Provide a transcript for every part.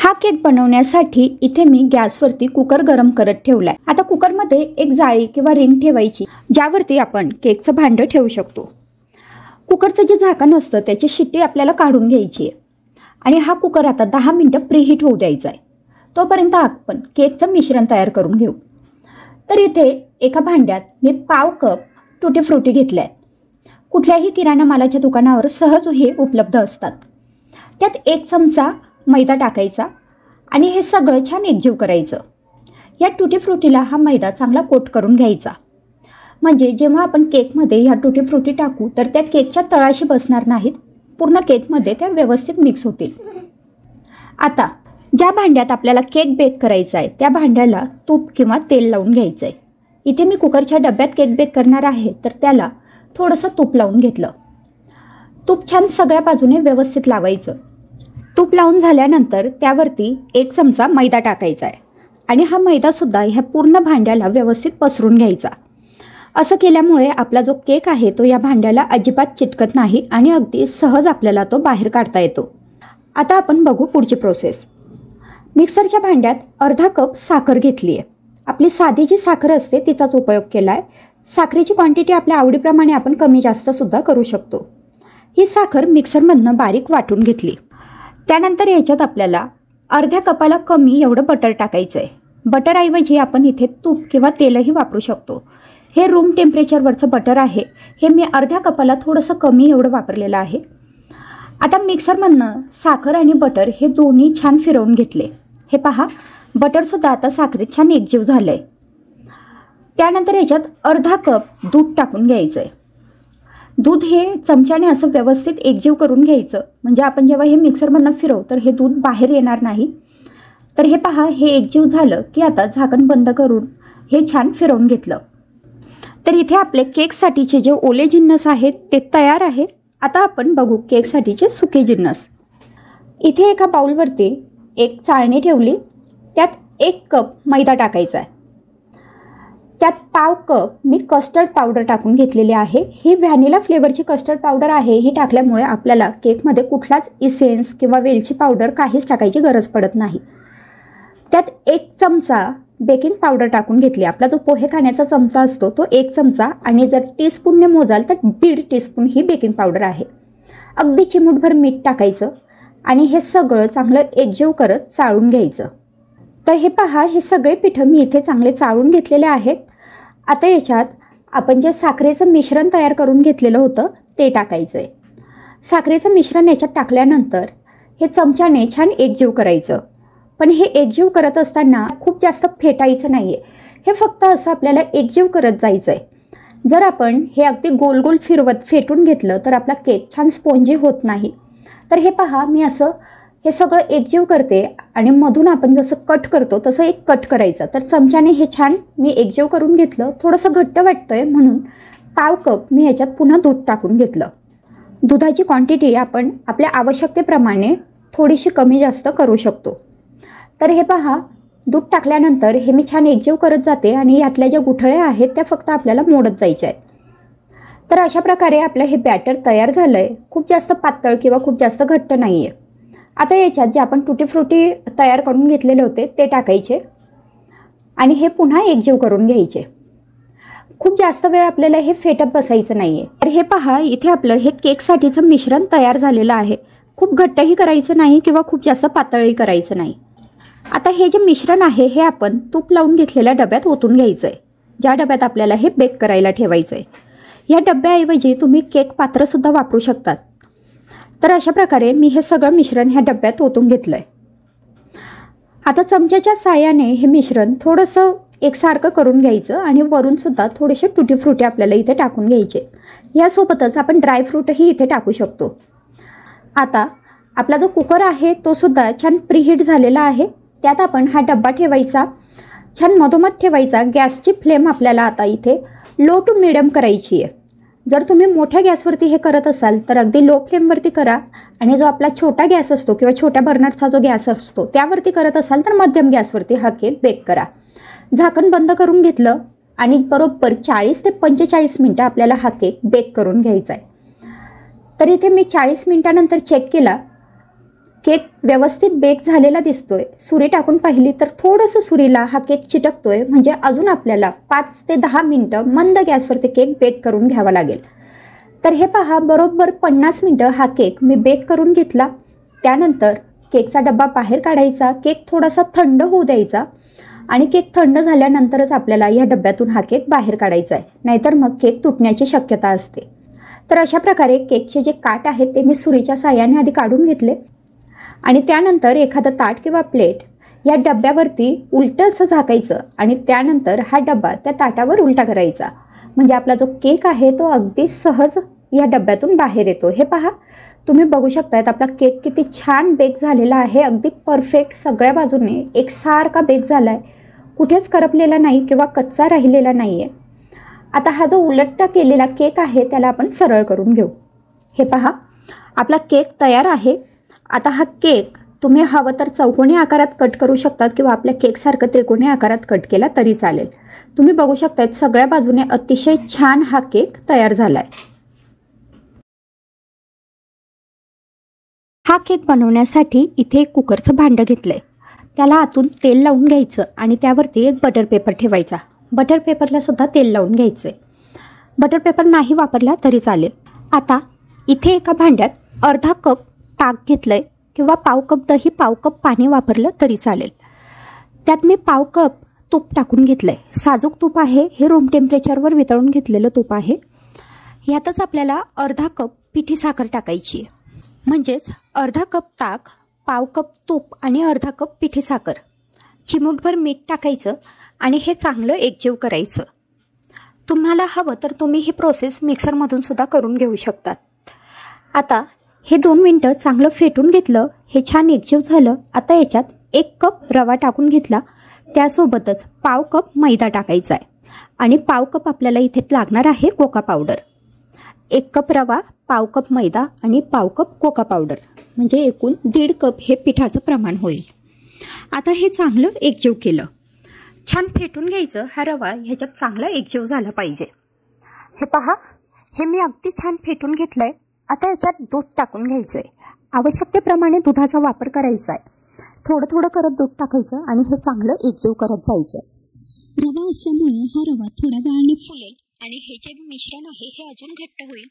हा केक बनवण्यासाठी इथे मी गॅसवरती कुकर गरम करत ठेवलाय। आता कुकरमध्ये एक जाळी किंवा रिंग ठेवायची ज्यावरती आपण केकचं भांडं ठेवू शकतो। कुकरचं जे झाकण असतं त्याची शिट्टी आपल्याला काढून घ्यायची आहे आणि हा कुकर आता 10 मिनिटं प्रीहीट होऊ द्यायचा आहे। तोपर्यंत आपण केकचं मिश्रण तयार करून घेऊ। तर इथे एका भांड्यात मी पाव कप टुटी फ्रुटी घेतले आहेत। कुठल्याही किराणा मालाच्या दुकानावर सहज हे उपलब्ध असतात। त्यात 1 चमचा मैदा टाकायचा आणि हे सगळं छान एकजीव करायचं। या टुटी फ्रुटीला हा मैदा चांगला कोट करून घ्यायचा, म्हणजे जेव्हा आपण केकमध्ये ह्या टुटी फ्रुटी टाकू तर त्या केकच्या तळाशी बसणार नाहीत, पूर्ण केकमध्ये त्या व्यवस्थित मिक्स होतील। आता ज्या भांड्यात आपल्याला केक बेक करायचा आहे त्या भांड्याला तूप किंवा तेल लावून घ्यायचं आहे। इथे मी कुकरच्या डब्यात केक बेक करणार आहे तर त्याला थोडंसं तूप लावून घेतलं। तूप छान सगळ्या बाजूने व्यवस्थित लावायचं। तूप लावून झाल्यानंतर त्यावरती 1 चमचा मैदा टाकायचा आहे आणि हा मैदासुद्धा ह्या पूर्ण भांड्याला व्यवस्थित पसरून घ्यायचा। असं केल्यामुळे आपला जो केक आहे तो या भांड्याला अजिबात चिटकत नाही आणि अगदी सहज आपल्याला तो बाहेर काढता येतो। आता आपण बघू पुढची प्रोसेस। मिक्सरच्या भांड्यात अर्धा कप साखर घेतली आहे। आपली साधी जी साखर असते तिचाच उपयोग केला आहे। साखरेची क्वांटिटी आपल्या आवडीप्रमाणे आपण कमी जास्त सुद्धा करू शकतो। ही साखर मिक्सरमधनं बारीक वाटून घेतली। त्यानंतर ह्याच्यात आपल्याला अर्ध्या कपाला कमी एवढं बटर टाकायचं आहे। बटरऐवजी आपण इथे तूप किंवा तेलही वापरू शकतो। हे रूम टेम्परेचरवरचं बटर आहे। हे मी अर्ध्या कपाला थोडंसं कमी एवढं वापरलेलं आहे। आता मिक्सरमधनं साखर आणि बटर हे दोन्ही छान फिरवून घेतले। हे पहा, बटरसुद्धा आता साखरेत छान एकजीव झालं आहे। त्यानंतर ह्याच्यात अर्धा कप दूध टाकून घ्यायचं आहे। दूध हे चमच्याने असं व्यवस्थित एकजीव करून घ्यायचं, म्हणजे आपण जेव्हा हे मिक्सरमधनं फिरवू तर हे दूध बाहेर येणार नाही। तर हे पहा, हे एकजीव झालं की आता झाकण बंद करून हे छान फिरवून घेतलं। तर इथे आपले केकसाठीचे जे ओले जिन्नस आहेत ते तयार आहे। आता आपण बघू केकसाठीचे सुके जिन्नस। इथे एका बाउलवरती एक चाळणी ठेवली, त्यात 1 कप मैदा टाकायचा आहे। त्यात पाव कप मी कस्टर्ड पावडर टाकून घेतलेली आहे। ही व्हॅनिला फ्लेवरची कस्टर्ड पावडर आहे। ही टाकल्यामुळे आपल्याला केकमध्ये कुठलाच इसेन्स किंवा वेलची पावडर काहीच टाकायची गरज पडत नाही। त्यात 1 चमचा बेकिंग पावडर टाकून घेतली। आपला जो पोहे खाण्याचा चमचा असतो तो 1 चमचा आणि जर टीस्पूनने मोजाल तर 1.5 टीस्पून ही बेकिंग पावडर आहे। अगदी चिमूटभर मीठ टाकायचं आणि हे सगळं चांगलं एकजीव करत चाळून घ्यायचं। तर हे पहा, हे सगळे पिठं मी इथे चांगले चाळून घेतलेले आहेत। आता याच्यात आपण जे साखरेचं मिश्रण तयार करून घेतलेलं होतं ते टाकायचं आहे। साखरेचं मिश्रण याच्यात टाकल्यानंतर हे चमच्याने छान एकजीव करायचं, पण हे एकजीव करत असताना खूप जास्त फेटायचं नाही आहे। हे फक्त असं आपल्याला एकजीव करत जायचं आहे। जर आपण हे अगदी गोल गोल फिरवत फेटून घेतलं तर आपला केक छान स्पॉन्जी होत नाही। तर हे पहा, मी असं हे सगळं एकजीव करते आणि मधून आपण जसं कट करतो तसं एक कट करायचं। तर चमच्याने हे छान मी एकजीव करून घेतलं। थोडंसं घट्ट वाटतंय म्हणून पाव कप मी ह्याच्यात पुन्हा दूध टाकून घेतलं। दुधाची क्वांटिटी आपण आपल्या आवश्यकतेप्रमाणे थोडीशी कमी जास्त करू शकतो। तर हे पहा, दूध टाकल्यानंतर हे मी छान एकजीव करत जाते आणि यातल्या ज्या गुठळ्या आहेत त्या फक्त आपल्याला मोडत जायच्या आहेत। तर अशा प्रकारे आपलं हे बॅटर तयार झालं आहे। खूप जास्त पातळ किंवा खूप जास्त घट्ट नाही आहे। आता याच्यात जे आपण टुटी फ्रुटी तयार करून घेतलेले होते ते टाकायचे आणि हे पुन्हा एकजीव करून घ्यायचे। खूप जास्त वेळ आपल्याला हे फेटत बसायचं नाही आहे। तर हे पहा, इथे आपलं हे केकसाठीचं मिश्रण तयार झालेलं आहे। खूप घट्टही करायचं नाही किंवा खूप जास्त पातळही करायचं नाही। आता हे जे मिश्रण आहे हे आपण तूप लावून घेतलेल्या डब्यात ओतून घ्यायचं आहे, ज्या डब्यात आपल्याला हे बेक करायला ठेवायचं आहे। या डब्याऐवजी तुम्ही केक पात्रसुद्धा वापरू शकतात। तर अशा प्रकारे मी हे सगळं मिश्रण ह्या डब्यात ओतून घेतलं आहे। आता चमच्याच्या साहाय्याने हे मिश्रण थोडंसं एकसारखं करून घ्यायचं आणि वरूनसुद्धा थोडेसे टुटी फ्रुटी आपल्याला इथे टाकून घ्यायचे। यासोबतच आपण ड्रायफ्रूटही इथे टाकू शकतो। आता आपला जो कुकर आहे तो सुद्धा छान प्रीहीट झालेला आहे। त्यात आपण हा डब्बा ठेवायचा, छान मधोमध ठेवायचा। गॅसची फ्लेम आपल्याला आता इथे लो टू मिडियम करायची आहे। जर तुम्ही मोठ्या गॅसवरती हे करत असाल तर अगदी लो फ्लेमवरती करा आणि जो आपला छोटा गॅस असतो किंवा छोट्या बर्नरचा जो गॅस असतो त्यावरती करत असाल तर मध्यम गॅसवरती हा केक बेक करा। झाकण बंद करून घेतलं आणि बरोबर 40 ते 45 मिनिटं आपल्याला हा केक बेक करून घ्यायचा आहे। तर इथे मी 40 मिनिटानंतर चेक केला केक व्यवस्थित बेक झालेला दिसतोय, सुरी टाकून पाहिली तर थोडंसं सुरीला हा केक चिटकतोय, म्हणजे अजून आपल्याला 5 ते 10 मिनिटं मंद गॅसवरती केक बेक करून घ्यावा लागेल। तर हे पहा, बरोबर 50 मिनिटं हा केक मी बेक करून घेतला। त्यानंतर केकचा डब्बा बाहेर काढायचा, केक थोडासा थंड होऊ द्यायचा आणि केक थंड झाल्यानंतरच आपल्याला या डब्यातून हा केक बाहेर काढायचा आहे, नाहीतर मग केक तुटण्याची शक्यता असते। तर अशा प्रकारे केकचे जे काट आहेत ते मी सुरीच्या साहाय्याने आधी काढून घेतले आणि त्यानंतर एखादं ताट किंवा प्लेट या डब्यावरती उलटं असं झाकायचं आणि त्यानंतर हा डब्बा त्या ताटावर उलटा करायचा, म्हणजे आपला जो केक आहे तो अगदी सहज या डब्यातून बाहेर येतो। हे पहा, तुम्ही बघू शकतायत आपला केक किती छान बेक झालेला आहे, अगदी परफेक्ट सगळ्या बाजूने एकसारखा बेक झाला आहे, कुठेच करपलेला नाही किंवा कच्चा राहिलेला नाही आहे। आता हा जो उलटा केलेला केक आहे त्याला आपण सरळ करून घेऊ। हे पहा, आपला केक तयार आहे। आता हा केक तुम्ही हवं तर चौकोनी आकारात कट करू शकतात किंवा आपल्या केकसारखं त्रिकोणी आकारात कट केला तरी चालेल। तुम्ही बघू शकतायत सगळ्या बाजूने अतिशय छान हा केक तयार झाला आहे। हा केक बनवण्यासाठी इथे एक कुकरचं भांडं घेतलंय, त्याला आतून तेल लावून घ्यायचं आणि त्यावरती एक बटर पेपर ठेवायचा। बटर पेपरला सुद्धा तेल लावून घ्यायचं आहे, बटर पेपर नाही वापरला तरी चालेल। आता इथे एका भांड्यात अर्धा कप ताक घेतलंय किंवा पाव कप दही, पाव कप पाणी वापरलं तरी चालेल। त्यात मी पाव कप तूप टाकून घेतलंय, साजूक तूप आहे, हे रूम टेम्परेचरवर वितळून घेतलेलं तूप आहे। यातच आपल्याला अर्धा कप पिठी साखर टाकायची आहे, म्हणजेच अर्धा कप ताक, पाव कप तूप आणि अर्धा कप पिठी साखर, चिमूटभर मीठ टाकायचं आणि हे चांगलं एकजीव करायचं। तुम्हाला हवं तर तुम्ही ही प्रोसेस मिक्सरमधून सुद्धा करून घेऊ शकतात। आता हे 2 मिनिटं चांगलं फेटून घेतलं, हे छान एकजीव झालं। आता याच्यात 1 कप रवा टाकून घेतला, त्यासोबतच पाव कप मैदा टाकायचा आहे आणि पाव कप आपल्याला इथे लागणार आहे कोका पावडर। 1 कप रवा, पाव कप मैदा आणि पाव कप कोका पावडर, म्हणजे एकूण 1.5 कप हे पिठाचं प्रमाण होईल। आता हे चांगलं एकजीव केलं, छान फेटून घ्यायचं। हा रवा ह्याच्यात चांगला एकजीव झाला पाहिजे। हे पहा, हे मी अगदी छान फेटून घेतलंय। आता याच्यात दूध टाकून घ्यायचंय, आवश्यकतेप्रमाणे दुधाचा वापर करायचा आहे। थोडं थोडं करत दूध टाकायचं आणि हे चांगलं एकजीव करत जायचं। रवा असल्यामुळे हा रवा थोड्या वेळाने फुलेल आणि हे जे मिश्रण आहे हे अजून घट्ट होईल,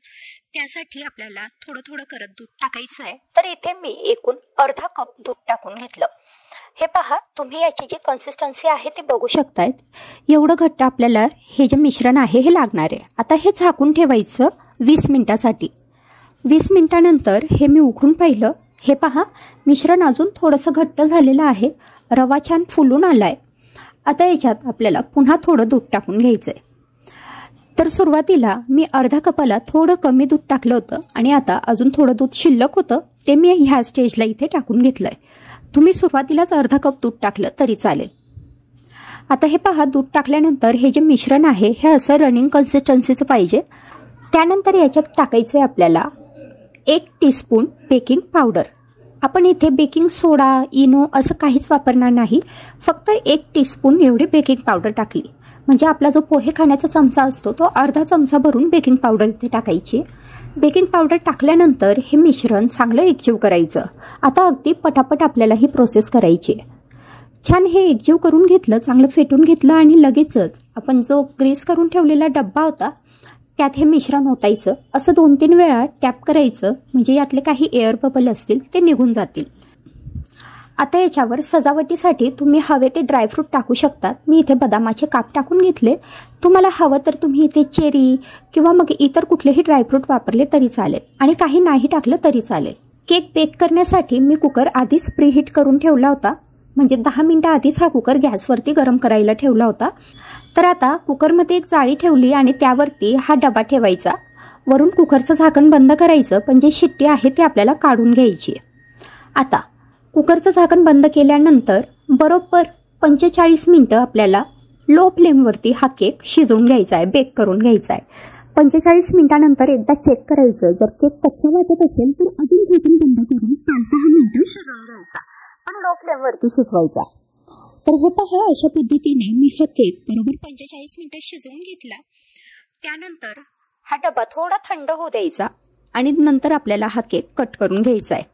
त्यासाठी आपल्याला थोडं थोडं करत दूध टाकायचं आहे। तर इथे मी एकूण अर्धा कप दूध टाकून घेतलं। हे पहा, तुम्ही याची जी कन्सिस्टन्सी आहे ती बघू शकतायत, एवढं घट्ट आपल्याला हे जे मिश्रण आहे हे लागणार आहे। आता हे झाकून ठेवायचं 20 मिनिटासाठी। 20 मिनिटानंतर हे मी उघडून पाहिलं, हे पहा, मिश्रण अजून थोडंसं घट्ट झालेलं आहे, रवा छान फुलून आलाय। आता याच्यात आपल्याला पुन्हा थोडं दूध टाकून घ्यायचंय। तर सुरुवातीला मी अर्धा कपाला थोडं कमी दूध टाकलं होतं आणि आता अजून थोडं दूध शिल्लक होतं, ते मी ह्या स्टेजला इथे टाकून घेतलंय। तुम्ही सुरुवातीलाच अर्धा कप दूध टाकलं तरी चालेल। आता हे पहा, दूध टाकल्यानंतर हे जे मिश्रण आहे हे असं रनिंग कन्सिस्टन्सीचं पाहिजे। त्यानंतर याच्यात टाकायचं आहे आपल्याला 1 टीस्पून बेकिंग पावडर। आपण इथे बेकिंग सोडा, इनो असं काहीच वापरणार नाही, फक्त 1 टीस्पून एवढी बेकिंग पावडर टाकली, म्हणजे आपला जो पोहे खाण्याचा चमचा असतो तो अर्धा चमचा भरून बेकिंग पावडर इथे टाकायची। बेकिंग पावडर टाकल्यानंतर हे मिश्रण चांगलं एकजीव करायचं। आता अगदी पटापट आपल्याला ही प्रोसेस करायची। छान हे एकजीव करून घेतलं, चांगलं फेटून घेतलं आणि लगेचच आपण जो ग्रीस करून ठेवलेला डब्बा होता त्यात हे मिश्रण ओतायचं। असं 2-3 वेळा टॅप करायचं, म्हणजे यातले काही एअर बबल असतील ते निघून जातील। आता याच्यावर सजावटीसाठी तुम्ही हवे ते ड्रायफ्रूट टाकू शकतात। मी इथे बदामाचे काप टाकून घेतले, तुम्हाला हवं तर तुम्ही इथे चेरी किंवा मग इतर कुठलेही ड्रायफ्रूट वापरले तरी चालेल आणि काही नाही टाकलं तरी चालेल। केक बेक करण्यासाठी मी कुकर आधीच प्रीहीट करून ठेवला होता, म्हणजे 10 मिनिटं आधीच हा कुकर गॅसवरती गरम करायला ठेवला होता। तर आता कुकरमध्ये एक जाळी ठेवली आणि त्यावरती हा डबा ठेवायचा, वरून कुकरचं झाकण बंद करायचं, पण जी शिट्टी आहे ती आपल्याला काढून घ्यायची। आता कुकरचं झाकण बंद केल्यानंतर बरोबर 45 मिनिटं आपल्याला लो फ्लेमवरती हा केक शिजवून घ्यायचा आहे, बेक करून घ्यायचा आहे। 45 मिनिटानंतर एकदा चेक करायचं, जर केक कच्चा वाटत असेल तर अजून झाकण बंद करून 5-10 मिनिटं शिजवून घ्यायचा, पण लो फ्लेमवरती शिजवायचा। तर हे पहा, अशा पद्धतीने मी हा केक बरोबर 45 मिनिटं शिजवून घेतला। त्यानंतर हा डबा थोडा थंड होऊ द्यायचा आणि नंतर आपल्याला हा केक कट करून घ्यायचा आहे।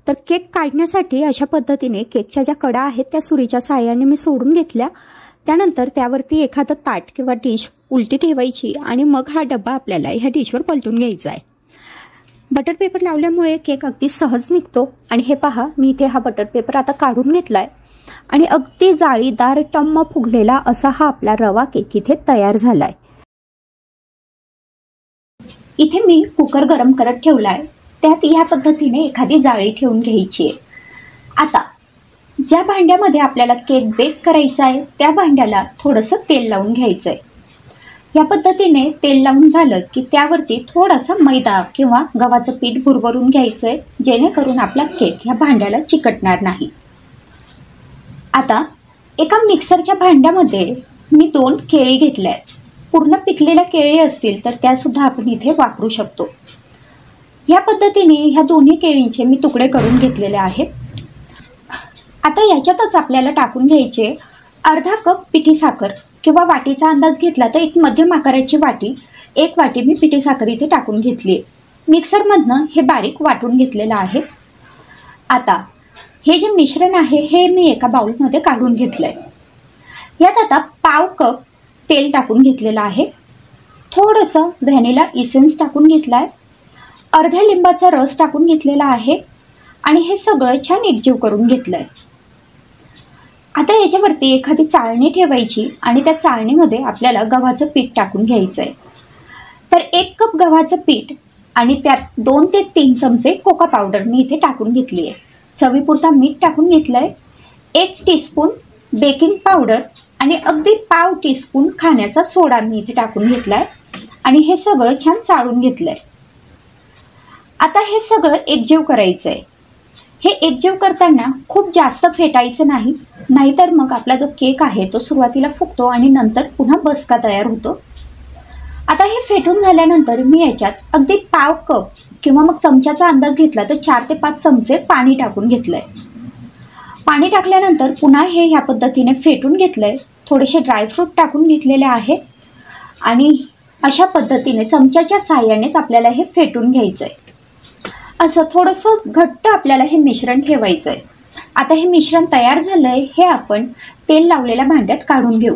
तर केक काढण्यासाठी अशा पद्धतीने केकच्या ज्या कडा आहेत त्या सुरीच्या साहाय्याने मी सोडून घेतल्या। त्यानंतर त्यावरती एखादं ताट किंवा डिश उलटी ठेवायची आणि मग हा डबा आपल्याला ह्या डिशवर पलटून घ्यायचा आहे। बटर पेपर लावल्यामुळे केक अगदी सहज निघतो। आणि हे पहा, मी इथे हा बटर पेपर आता काढून घेतलाय आणि अगदी जाळीदार टम्म फुगलेला असा हा आपला रवा केक इथे तयार झालाय। इथे मी कुकर गरम करत ठेवलाय, त्यात ह्या पद्धतीने एखादी जाळी ठेवून घ्यायची आहे। आता ज्या भांड्यामध्ये आपल्याला केक बेक करायचा आहे त्या भांड्याला थोडंसं तेल लावून घ्यायचं आहे। या पद्धतीने तेल लावून झालं की त्यावरती थोडासा मैदा किंवा गव्हाचं पीठ भुरभरून घ्यायचं आहे, जेणेकरून आपला केक ह्या भांड्याला चिकटणार नाही। आता एका मिक्सरच्या भांड्यामध्ये मी 2 केळी घेतल्या आहेत। पूर्ण पिकलेल्या केळी असतील तर त्या सुद्धा आपण इथे वापरू शकतो। या पद्धतीने ह्या दोन्ही केळींचे मी तुकडे करून घेतलेले आहेत। आता याच्यातच आपल्याला टाकून घ्यायचे अर्धा कप पिठी साखर किंवा वाटीचा अंदाज घेतला तर एक मध्यम आकाराची वाटी, 1 वाटी मी पिठी साखर इथे टाकून घेतली आहे। मिक्सरमधनं हे बारीक वाटून घेतलेलं आहे। आता हे जे मिश्रण आहे हे मी एका बाउलमध्ये काढून घेतलंय। यात आता पाव कप तेल टाकून घेतलेलं आहे, थोडंसं व्हॅनिला इसेन्स टाकून घेतलाय, अर्ध्या लिंबाचा रस टाकून घेतलेला आहे आणि हे सगळं छान एकजीव करून घेतलंय। आता याच्यावरती एखादी चाळणी ठेवायची आणि त्या चाळणीमध्ये आपल्याला गव्हाचं पीठ टाकून घ्यायचंय। तर 1 कप गव्हाचं पीठ आणि त्यात 2 ते 3 चमचे कोका पावडर मी इथे टाकून घेतली आहे। चवीपुरता मीठ टाकून घेतलंय, 1 टीस्पून बेकिंग पावडर आणि अगदी पाव टीस्पून खाण्याचा सोडा मी इथे टाकून घेतलाय आणि हे सगळं छान चाळून घेतलंय। आता हे सगळं एकजीव करायचंय। हे एकजीव करताना खूप जास्त फेटायचं नाही, नाहीतर मग आपला जो केक आहे तो सुरुवातीला फुगतो आणि नंतर पुन्हा बसका तयार होतो। आता हे फेटून झाल्यानंतर मी याच्यात अगदी पाव कप किंवा मग चमच्याचा अंदाज घेतला तर 4 ते 5 चमचे पाणी टाकून घेतलंय। पाणी टाकल्यानंतर पुन्हा हे ह्या पद्धतीने फेटून घेतलंय, थोडेसे ड्रायफ्रूट टाकून घेतलेले आहे आणि अशा पद्धतीने चमच्याच्या साहाय्यानेच आपल्याला हे फेटून घ्यायचंय। असं थोडंसं घट्ट आपल्याला हे मिश्रण ठेवायचंय। आता हे मिश्रण तयार झालंय, हे आपण तेल लावलेल्या भांड्यात काढून घेऊ।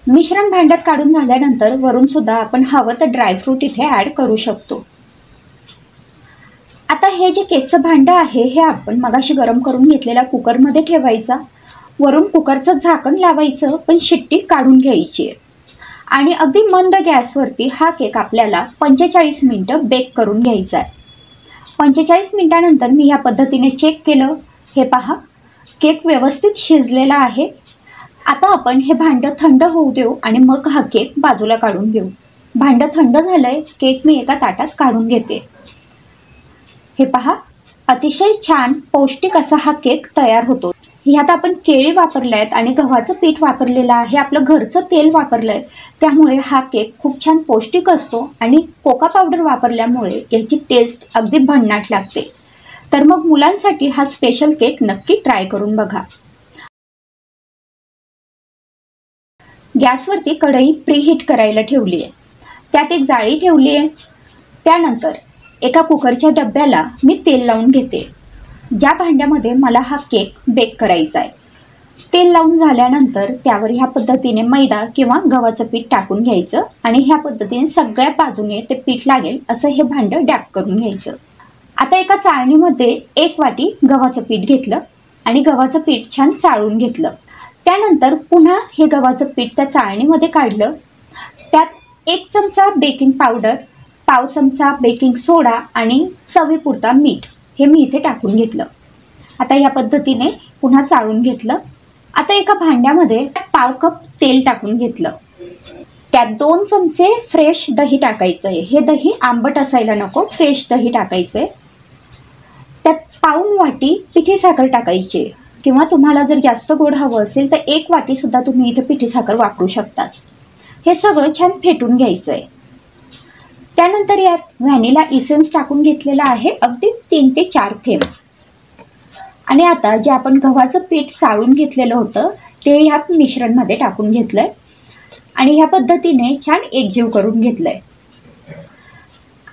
मिश्रण भांड्यात काढून झाल्यानंतर वरून सुद्धा आपण हवं तर ड्रायफ्रूट इथे ॲड करू शकतो। आता हे जे केकचं भांडं आहे हे आपण मगाशी गरम करून घेतलेल्या कुकरमध्ये ठेवायचा, वरून कुकरचं झाकण लावायचं पण शिट्टी काढून घ्यायची आहे आणि अगदी मंद गॅसवरती हा केक आपल्याला 45 मिनिटं बेक करून घ्यायचा आहे। 45 मिनिटानंतर मी या पद्धतीने चेक केलं, हे पहा केक व्यवस्थित शिजलेला आहे। आता आपण हे भांडं थंड होऊ देऊ आणि मग हा केक बाजूला काढून घेऊ। भांडं थंड झालंय, केक मी एका ताटात काढून घेते। हे पहा, अतिशय छान पौष्टिक असा हा केक तयार होतो। ह्यात आपण केळी वापरले आहेत आणि गव्हाचं पीठ वापरलेलं आहे, आपलं घरचं तेल वापरलंय, त्यामुळे हा केक खूप छान पौष्टिक असतो आणि कोका पावडर वापरल्यामुळे याची टेस्ट अगदी भन्नाट लागते। तर मग मुलांसाठी हा स्पेशल केक नक्की ट्राय करून बघा। गॅसवरती कढई प्रीहीट करायला ठेवली आहे, त्यात एक जाळी ठेवली आहे। त्यानंतर एका कुकरच्या डब्याला मी तेल लावून घेते, ज्या भांड्यामध्ये मला हा केक बेक करायचा आहे। तेल लावून झाल्यानंतर त्यावर ह्या पद्धतीने मैदा किंवा गव्हाचं पीठ टाकून घ्यायचं आणि ह्या पद्धतीने सगळ्या बाजूने ते पीठ लागेल असं हे भांडं डॅप करून घ्यायचं। आता एका चाळणीमध्ये 1 वाटी गव्हाचं पीठ घेतलं आणि गव्हाचं पीठ छान चाळून घेतलं। त्यानंतर पुन्हा हे गव्हाचं पीठ त्या चाळणीमध्ये काढलं, त्यात 1 चमचा बेकिंग पावडर, पाव चमचा बेकिंग सोडा आणि चवीपुरता मीठ हे मी इथे टाकून घेतलं। आता या पद्धतीने पुन्हा चाळून घेतलं। आता एका भांड्यामध्ये पाव कप तेल टाकून घेतलं, त्यात 2 चमचे फ्रेश दही टाकायचं आहे। हे दही आंबट असायला नको, फ्रेश दही टाकायचंय। त्यात पाऊण वाटी पिठी साखर टाकायची किंवा तुम्हाला जर जास्त गोड हवं असेल तर 1 वाटी सुद्धा तुम्ही इथे पिठी साखर वापरू शकता। हे सगळं छान फेटून घ्यायचंय। त्यानंतर यात व्हॅनिला इसेन्स टाकून घेतलेला आहे, अगदी 3 ते 4 थेंब। आणि आता जे आपण गव्हाचं पीठ चाळून घेतलेलं होतं ते ह्या मिश्रणमध्ये टाकून घेतलंय आणि ह्या पद्धतीने छान एकजीव करून घेतलंय।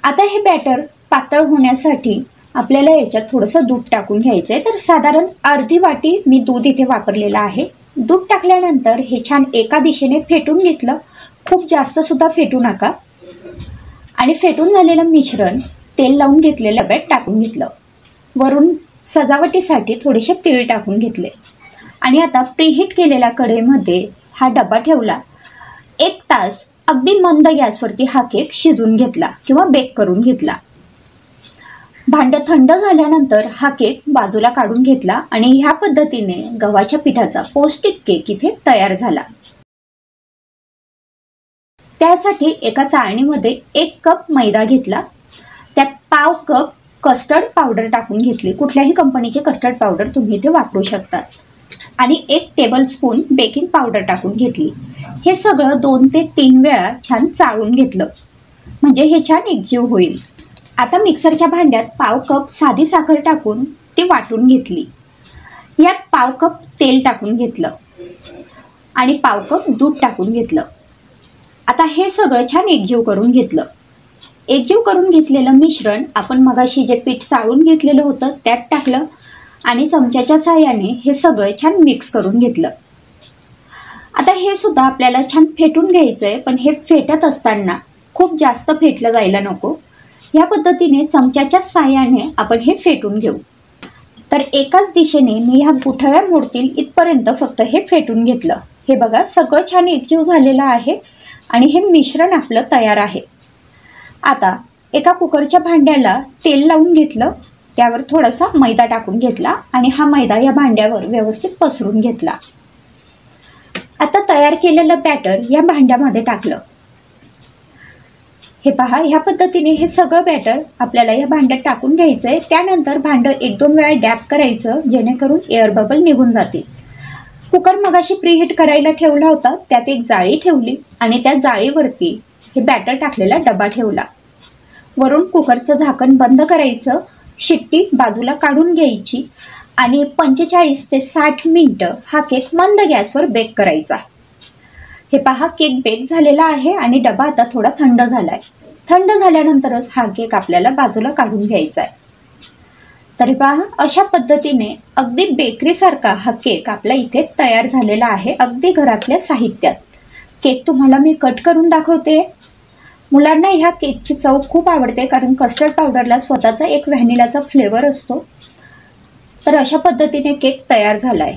आता हे बॅटर पातळ होण्यासाठी आपल्याला याच्यात थोडंसं दूध टाकून घ्यायचं आहे. तर साधारण अर्धी वाटी मी दूध इथे वापरलेलं आहे. दूध टाकल्यानंतर हे छान एका दिशेने फेटून घेतलं. खूप जास्त सुद्धा फेटू नका. आणि फेटून झालेलं मिश्रण तेल लावून घेतलेल्या डब्यात टाकून घेतलं. वरून सजावटीसाठी थोडेसे तीळ टाकून घेतले. आणि आता प्रीहीट केलेल्या कढईमध्ये हा डबा ठेवला. 1 तास अगदी मंद गॅसवरती हा केक शिजून घेतला किंवा बेक करून घेतला. भांडं थंड झाल्यानंतर हा केक बाजूला काढून घेतला आणि ह्या पद्धतीने गव्हाच्या पिठाचा पौष्टिक केक इथे तयार झाला. त्यासाठी एका चाळणीमध्ये 1 कप मैदा घेतला. त्यात पाव कप कस्टर्ड पावडर टाकून घेतली. कुठल्याही कंपनीचे कस्टर्ड पावडर तुम्ही इथे वापरू शकता. आणि 1 टेबलस्पून बेकिंग पावडर टाकून घेतली. हे सगळं 2 ते 3 वेळा छान चाळून घेतलं म्हणजे हे छान एकजीव होईल. आता मिक्सरच्या भांड्यात पाव कप साधी साखर टाकून ती वाटून घेतली. यात पाव कप तेल टाकून घेतलं आणि पाव कप दूध टाकून घेतलं. आता हे सगळं छान एकजीव करून घेतलं. एकजीव करून घेतलेलं मिश्रण आपण मगाशी जे पीठ चाळून घेतलेलं होतं त्यात टाकलं आणि चमच्याच्या साहाय्याने हे सगळं छान मिक्स करून घेतलं. आता हे सुद्धा आपल्याला छान फेटून घ्यायचंय, पण हे फेटत असताना खूप जास्त फेटलं जायला नको. या पद्धतीने चमच्याच्या साहाय्याने आपण हे फेटून घेऊ. तर एकाच दिशेने मी ह्या गुठळ्या मोडतील इथपर्यंत फक्त हे फेटून घेतलं. हे बघा सगळं छान एकजीव झालेलं आहे आणि हे मिश्रण आपलं तयार आहे. आता एका कुकरच्या भांड्याला तेल लावून घेतलं. त्यावर थोडासा मैदा टाकून घेतला आणि हा मैदा या भांड्यावर व्यवस्थित पसरून घेतला. आता तयार केलेलं बॅटर या भांड्यामध्ये टाकलं. हे पहा, ह्या पद्धतीने हे सगळं बॅटर आपल्याला या भांड्यात टाकून घ्यायचंय. त्यानंतर भांडं 1-2 वेळा डॅप करायचं जेणेकरून एअर बबल निघून जातील. कुकर मगाशी प्रीहीट करायला ठेवला होता. त्यात एक जाळी ठेवली आणि त्या जाळीवरती हे बॅटर टाकलेला डबा ठेवला. वरून कुकरचं झाकण बंद करायचं. शिट्टी बाजूला काढून घ्यायची आणि 45 ते 60 मिनिटं हा केक मंद गॅसवर बेक करायचा. हे पहा, केक बेक झालेला आहे आणि डबा आता थोडा थंड झालाय. थंड झाल्यानंतरच हा केक आपल्याला बाजूला काढून घ्यायचा आहे. तरी पहा, अशा पद्धतीने अगदी बेकरीसारखा हा केक आपल्या इथे तयार झालेला आहे. अगदी घरातल्या साहित्यात. केक तुम्हाला मी कट करून दाखवते. मुलांना ह्या केकची चव खूप आवडते कारण कस्टर्ड पावडरला स्वतःचा एक व्हॅनिलाचा फ्लेवर असतो. तर अशा पद्धतीने केक तयार झालाय.